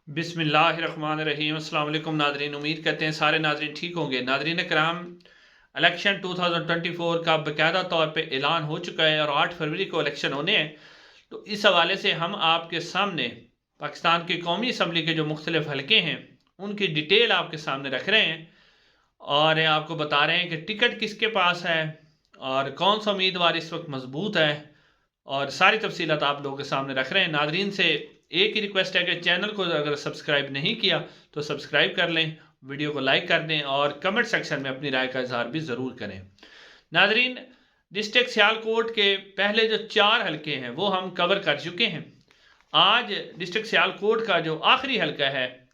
बिस्मिल्लाहिर्रहमानिर्रहीम। अस्सलाम वालेकुम नाज़रीन, उम्मीद करते हैं सारे नाज़रीन ठीक होंगे। नाज़रीन कराम, इलेक्शन 2024 का बाकायदा तौर पे ऐलान हो चुका है और 8 फरवरी को इलेक्शन होने हैं। तो इस हवाले से हम आपके सामने पाकिस्तान की कौमी असम्बली के जो मुख्तलिफ हलके हैं उनकी डिटेल आपके सामने रख रहे हैं और आपको बता रहे हैं कि टिकट किसके पास है और कौन सा उम्मीदवार इस वक्त मजबूत है और सारी तफसीलात आप लोगों के सामने रख रहे हैं। नादरीन से एक ही रिक्वेस्ट है कि चैनल को अगर सब्सक्राइब नहीं किया तो सब्सक्राइब कर लें, वीडियो को लाइक कर दें और कमेंट सेक्शन में अपनी राय का इजहार भी ज़रूर करें। नादरीन, डिस्ट्रिक्ट सियालकोट के पहले जो 4 हलके हैं वो हम कवर कर चुके हैं। आज डिस्ट्रिक्ट सियालकोट का जो आखिरी हलका है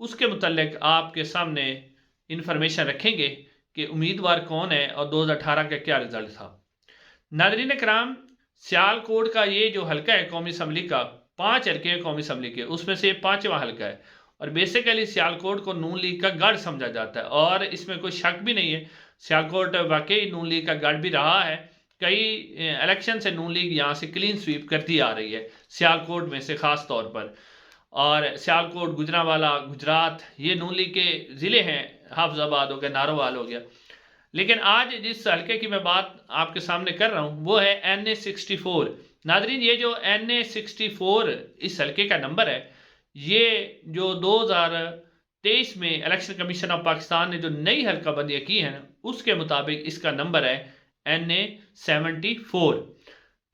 उसके मुतल्लिक आपके सामने इंफॉर्मेशन रखेंगे कि उम्मीदवार कौन है और 2018 का क्या रिजल्ट था। नादरीन कराम, सियालकोट का ये जो हलका है कौमी असम्बली का, 5 हलके हैं कौमी असम्बली के, उसमें से 5वां हलका है और बेसिकली सियालकोट को नून लीग का गढ़ समझा जाता है और इसमें कोई शक भी नहीं है। सियालकोट वाकई नून लीग का गढ़ भी रहा है। कई इलेक्शन से नून लीग यहाँ से क्लीन स्वीप करती आ रही है सियालकोट में से ख़ास तौर पर। और सियालकोट, गुजरांवाला, गुजरात, ये नून लीग के ज़िले हैं। हाफजाबाद हो गया, नारोवाल हो गया। लेकिन आज जिस हल्के की मैं बात आपके सामने कर रहा हूँ वो है NA64। नादरीन, ये जो NA64 इस हल्के का नंबर है, ये जो 2023 में इलेक्शन कमीशन ऑफ पाकिस्तान ने जो नई हल्का बंदियाँ की हैं उसके मुताबिक इसका नंबर है NA74,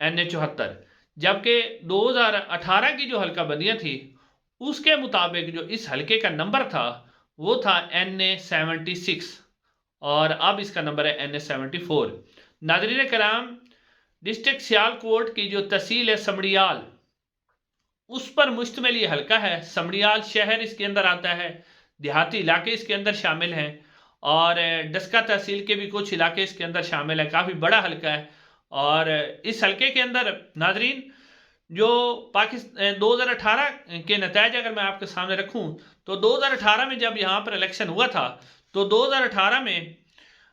NA74। जबकि 2018 की जो हल्का बंदियाँ थी उसके मुताबिक जो इस हल्के का नंबर था वो था NA76 और अब इसका नंबर है NA74। नादरीन कराम, डिस्ट्रिक्ट सियालकोट की जो तहसील है समड़ियाल, उस पर मुश्तमिल ये हल्का है। समड़ियाल शहर इसके अंदर आता है, देहाती इलाके इसके अंदर शामिल हैं और डस्का तहसील के भी कुछ इलाके इसके अंदर शामिल हैं। काफ़ी बड़ा हल्का है और इस हल्के के अंदर नादरीन जो पाकिस्तान 2018 के नतीजे अगर मैं आपके सामने रखूं तो 2018 में जब यहाँ पर इलेक्शन हुआ था तो 2018 में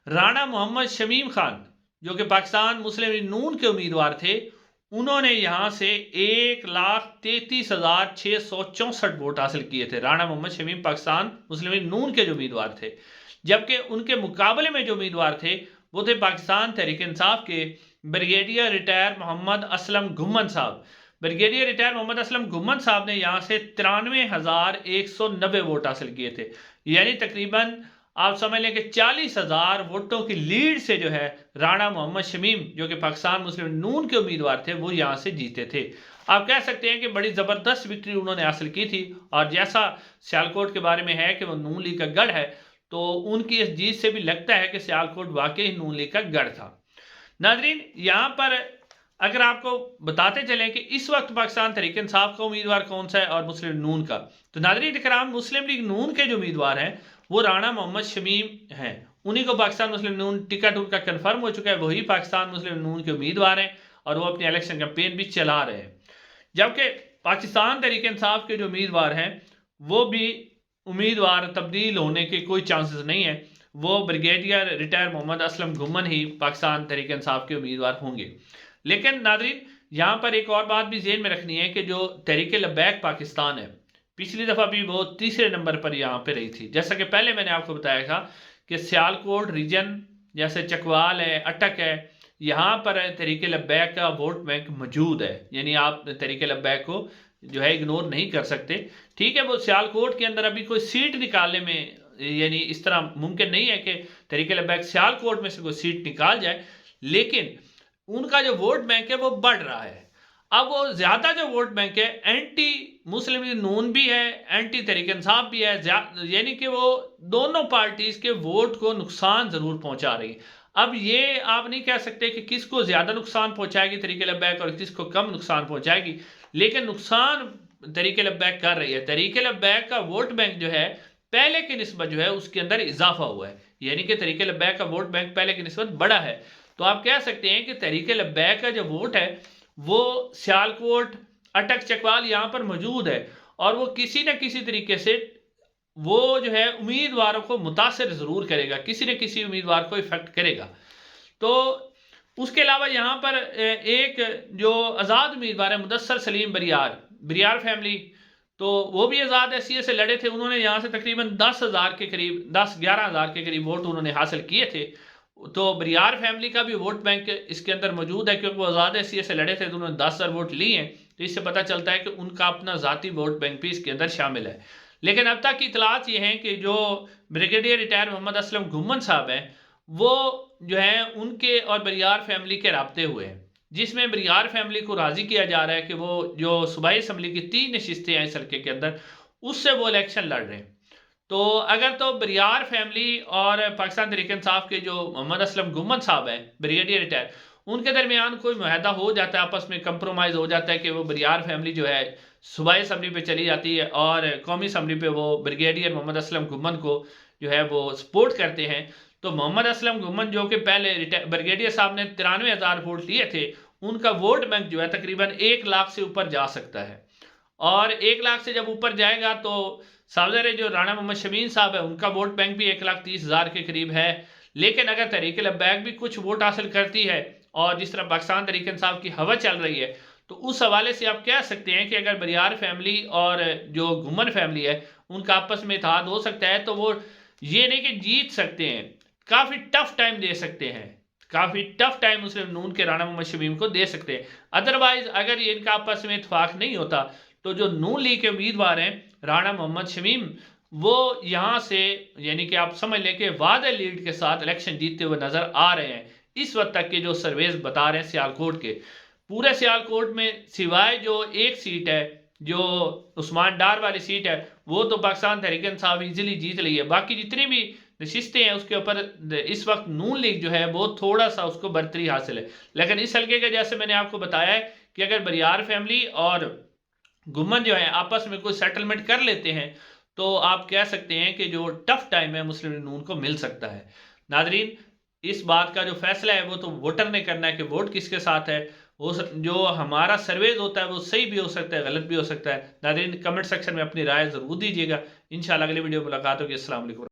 राणा मोहम्मद शमीम खान जो कि पाकिस्तान मुस्लिम लीग नून के उम्मीदवार थे, उन्होंने यहाँ से 1,33,664 वोट हासिल किए थे। राणा मोहम्मद शमीम पाकिस्तान मुस्लिम लीग नून के जो उम्मीदवार थे, जबकि उनके मुकाबले में जो उम्मीदवार थे वो थे पाकिस्तान तहरीक इंसाफ के ब्रिगेडियर रिटायर मोहम्मद असलम घुम्मन साहब। ब्रिगेडियर रिटायर मोहम्मद असलम घुम्मन साहब ने यहाँ से 93,190 वोट हासिल किए थे। यानी तकरीबन आप समझ लें कि 40,000 वोटों की लीड से जो है राणा मोहम्मद शमीम जो कि पाकिस्तान मुस्लिम नून के उम्मीदवार थे वो यहाँ से जीते थे। आप कह सकते हैं कि बड़ी ज़बरदस्त विक्ट्री उन्होंने हासिल की थी और जैसा सियालकोट के बारे में है कि वो नून लीग का गढ़ है, तो उनकी इस जीत से भी लगता है कि सियालकोट वाकई नून लीग का गढ़ था। नाजरीन, यहाँ पर अगर आपको बताते चलें कि इस वक्त पाकिस्तान तहरीक इंसाफ का उम्मीदवार कौन सा है और मुस्लिम नून का, तो नाजरीन इकराम, मुस्लिम लीग नून के जो उम्मीदवार हैं वो राणा मोहम्मद शमीम हैं। उन्हीं को पाकिस्तान मुस्लिम नून टिकट उनका कन्फर्म हो चुका है, वही पाकिस्तान मुस्लिम नून के उम्मीदवार हैं और वो अपनी इलेक्शन कैंपेन भी चला रहे हैं। जबकि पाकिस्तान तहरीक इंसाफ के जो उम्मीदवार हैं वो भी उम्मीदवार तब्दील होने के कोई चांसेस नहीं है। वो ब्रिगेडियर रिटायर मोहम्मद असलम घुम्मन ही पाकिस्तान तहरीक इंसाफ के उम्मीदवार होंगे। लेकिन नादरीन, यहाँ पर एक और बात भी जेहन में रखनी है कि जो तहरीक लब्बैक पाकिस्तान है, पिछली दफ़ा भी वो तीसरे नंबर पर यहाँ पे रही थी। जैसा कि पहले मैंने आपको बताया था कि सियालकोट रीजन जैसे चकवाल है, अटक है, यहाँ पर तहरीक लब्बैक का वोट बैंक मौजूद है। यानी आप तहरीक लब्बैक को जो है इग्नोर नहीं कर सकते। ठीक है, वो सियालकोट के अंदर अभी कोई सीट निकालने में यानी इस तरह मुमकिन नहीं है कि तहरीक लब्बैक सियालकोट में से कोई सीट निकाल जाए, लेकिन उनका जो वोट बैंक है वो बढ़ रहा है। अब वो ज़्यादा जो वोट बैंक है एंटी मुस्लिम लीग नून भी है, एंटी तहरीक इंसाफ भी है, यानी कि वो दोनों पार्टीज़ के वोट को नुकसान ज़रूर पहुंचा रही है। अब ये आप नहीं कह सकते कि किसको ज़्यादा नुकसान पहुंचाएगी तहरीक लब्बैक और किसको कम नुकसान पहुंचाएगी, लेकिन नुकसान तहरीक लब्बैक कर रही है। तहरीक लब्बैक का वोट बैंक जो है पहले की निस्बत जो है उसके अंदर इजाफा हुआ है, यानी कि तहरीक लब्बैक का वोट बैंक पहले की निस्बत बड़ा है। तो आप कह सकते हैं कि तहरीक लब्बैक का जो वोट है वो सियालकोट, अटक, चकवाल यहाँ पर मौजूद है और वो किसी न किसी तरीके से वो जो है उम्मीदवारों को मुतासर ज़रूर करेगा, किसी न किसी उम्मीदवार को इफेक्ट करेगा। तो उसके अलावा यहाँ पर एक जो आज़ाद उम्मीदवार है मुदस्सर सलीम बरियार, बरियार फैमिली, तो वो भी आज़ाद हैसियत से लड़े थे। उन्होंने यहाँ से तकरीबन 10,000 के करीब 10-11,000 के करीब वोट उन्होंने हासिल किए थे। तो बरियार फैमिली का भी वोट बैंक इसके अंदर मौजूद है, क्योंकि वो आज़ाद हैसियत से लड़े थे तो उन्होंने 10,000 वोट लिए हैं। तो इससे पता चलता है कि उनका अपना ज़ाती वोट बैंक भी इसके अंदर शामिल है। लेकिन अब तक की इतलात ये हैं कि जो ब्रिगेडियर रिटायर मोहम्मद असलम घुम्मन साहब हैं, वो जो है उनके और बरियार फैमिली के राब्ते हुए हैं, जिसमें बरियार फैमिली को राज़ी किया जा रहा है कि वो जो सूबाई असम्बली की 3 नशिस्तें हैं इस हल्के के अंदर, उससे वो इलेक्शन लड़ रहे हैं। तो अगर तो बरियार फैमिली और पाकिस्तान तहरीक इंसाफ के जो मोहम्मद असलम घुम्मन साहब हैं ब्रिगेडियर रिटायर, उनके दरमियान कोई मुआहदा हो जाता है, आपस में कंप्रोमाइज़ हो जाता है कि वो बरियार फैमिली जो है सूबाई असम्बली पे चली जाती है और कौमी असम्बली पे वो ब्रिगेडियर मोहम्मद असलम घुम्मन को जो है वो सपोर्ट करते हैं। तो मोहम्मद असलम घुम्मन जो कि पहले ब्रिगेडियर साहब ने 93,000 वोट लिए थे, उनका वोट बैंक जो है तकरीबन 1 लाख से ऊपर जा सकता है। और 1 लाख से जब ऊपर जाएगा तो साहब जो राणा मोहम्मद शमीन साहब है, उनका वोट बैंक भी 1,30,000 के करीब है। लेकिन अगर तहरीक लब्बैक भी कुछ वोट हासिल करती है और जिस तरह पाकिस्तान तहरीक इंसाफ की हवा चल रही है, तो उस हवाले से आप कह सकते हैं कि अगर बरियार फैमिली और जो घुम्मन फैमिली है उनका आपस में इत्तेहाद हो सकता है, तो वो ये नहीं कि जीत सकते हैं, काफ़ी टफ टाइम दे सकते हैं, काफ़ी टफ टाइम मुस्लिम नून के राणा मोहम्मद शमीम को दे सकते हैं। अदरवाइज अगर ये इनका आपस में इतफाक नहीं होता, तो जो नून लीग के उम्मीदवार हैं राणा मोहम्मद शमीम, वो यहाँ से यानी कि आप समझ लें कि वादे लीड के साथ इलेक्शन जीतते हुए नजर आ रहे हैं। इस वक्त तक के जो सर्वेज बता रहे हैं सियालकोट के, पूरे सियालकोट में सिवाय जो एक सीट है जो उस्मान डार वाली सीट है, वो तो पाकिस्तान तहरीक इंसाफ इजीली जीत ली है। बाकी जितनी भी नशिस्तें हैं उसके ऊपर इस वक्त नून लीग जो है वो थोड़ा सा उसको बरतरी हासिल है। लेकिन इस हल्के के जैसे मैंने आपको बताया है कि अगर बरियार फैमिली और घुम्मन जो है आपस में कोई सेटलमेंट कर लेते हैं, तो आप कह सकते हैं कि जो टफ टाइम है मुस्लिम लीग नून को मिल सकता है। नाजरीन, इस बात का जो फैसला है वो तो वोटर ने करना है कि वोट किसके साथ है। वो जो हमारा सर्वेज होता है वो सही भी हो सकता है, गलत भी हो सकता है। नाजरीन, कमेंट सेक्शन में अपनी राय ज़रूर दीजिएगा। इंशाल्लाह अगली वीडियो मुलाकात होगी। अस्सलाम वालेकुम।